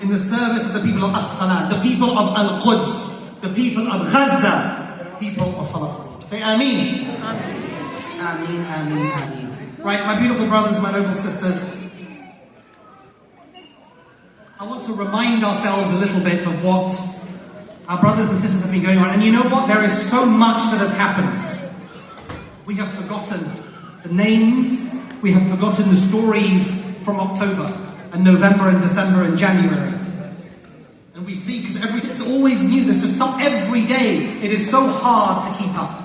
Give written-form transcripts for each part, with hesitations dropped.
in the service of the people of Asqalan, the people of Al-Quds, the people of Gaza, people of Palestine. Say Ameen. Ameen, Ameen, Ameen. Right, my beautiful brothers and my noble sisters, I want to remind ourselves a little bit of what our brothers and sisters have been going on. And you know what? There is so much that has happened. We have forgotten the names, we have forgotten the stories from October and November and December and January. And we see, because it's always new, there's just every day, it is so hard to keep up.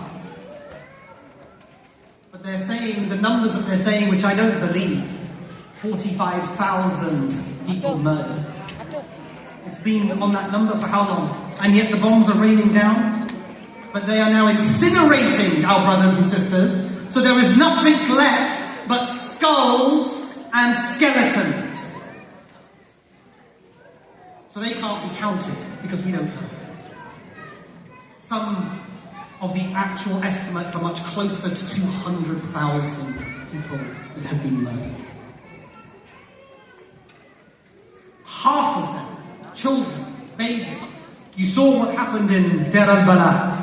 But they're saying, the numbers that they're saying, which I don't believe, 45,000 people murdered. It's been on that number for how long? And yet the bombs are raining down. But they are now incinerating our brothers and sisters. So there is nothing left but skulls and skeletons. So they can't be counted because we don't know. Some of the actual estimates are much closer to 200,000 people that have been murdered. Half of them, children, babies. You saw what happened in Deir al-Bala.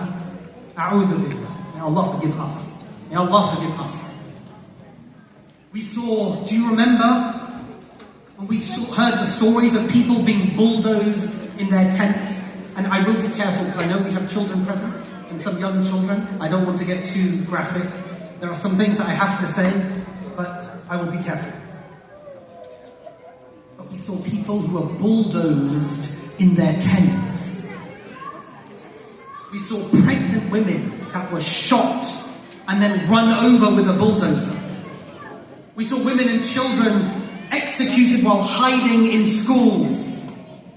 A'udhu billah. May Allah forgive us. May Allah forgive us. We saw, do you remember when we heard the stories of people being bulldozed in their tents? And I will be careful because I know we have children present and some young children. I don't want to get too graphic. There are some things that I have to say, but I will be careful. But we saw people who were bulldozed in their tents. We saw pregnant women that were shot and then run over with a bulldozer. We saw women and children executed while hiding in schools.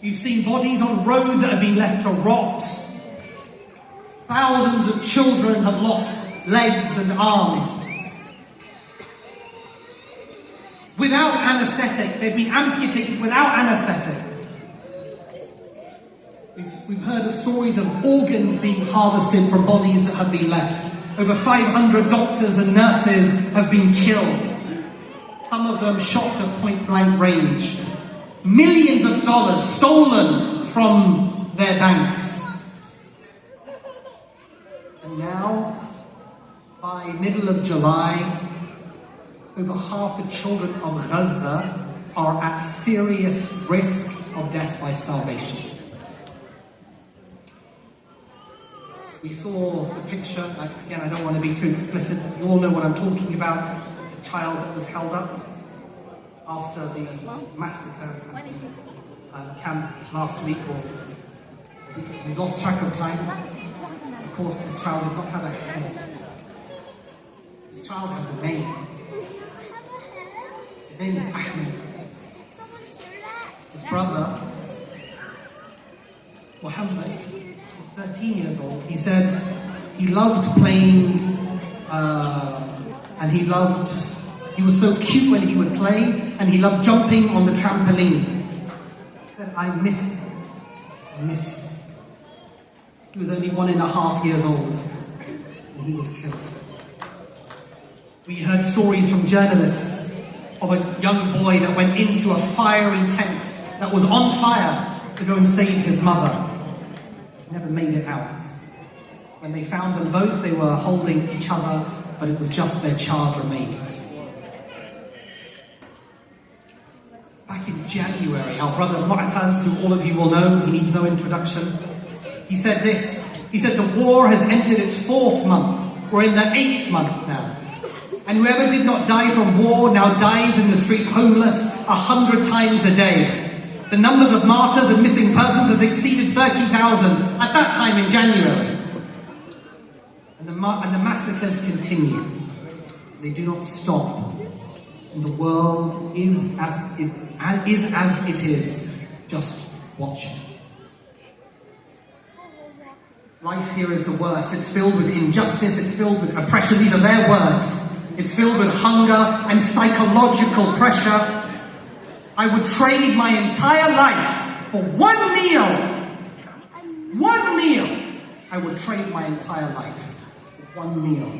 You've seen bodies on roads that have been left to rot. Thousands of children have lost legs and arms. Without anaesthetic, they've been amputated without anaesthetic. We've heard of stories of organs being harvested from bodies that have been left. Over 500 doctors and nurses have been killed. Some of them shot at point-blank range. Millions of dollars stolen from their banks. And now, by middle of July, over half the children of Gaza are at serious risk of death by starvation. We saw the picture, again I don't want to be too explicit, you all know what I'm talking about, the child that was held up after the massacre at camp last week, or we lost track of time. Of course this child did not have a head. This child has a name. His name is Ahmed. His brother, Muhammad, 13 years old. He said he loved playing and he was so cute when he would play, and he loved jumping on the trampoline. He said, I miss him. I miss him. He was only 1.5 years old and he was killed. We heard stories from journalists of a young boy that went into a fiery tent that was on fire to go and save his mother. Never made it out. When they found them both, they were holding each other, but it was just their charred remains. Back in January, our brother Mu'taz, who all of you will know, he needs no introduction, he said this. He said, the war has entered its 4th month. We're in the 8th month now. And whoever did not die from war now dies in the street homeless 100 times a day. The numbers of martyrs and missing persons has exceeded 30,000 at that time in January. And the massacres continue. They do not stop. And the world is as it is, just watching. Life here is the worst. It's filled with injustice, it's filled with oppression. These are their words. It's filled with hunger and psychological pressure. I would trade my entire life for one meal. One meal. I would trade my entire life for one meal.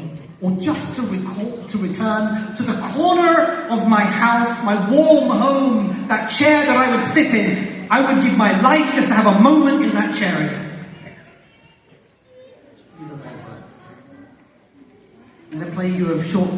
Or just to return to the corner of my house, my warm home, that chair that I would sit in I would give my life just to have a moment in that chair again. These are their words. I'm going to play you a short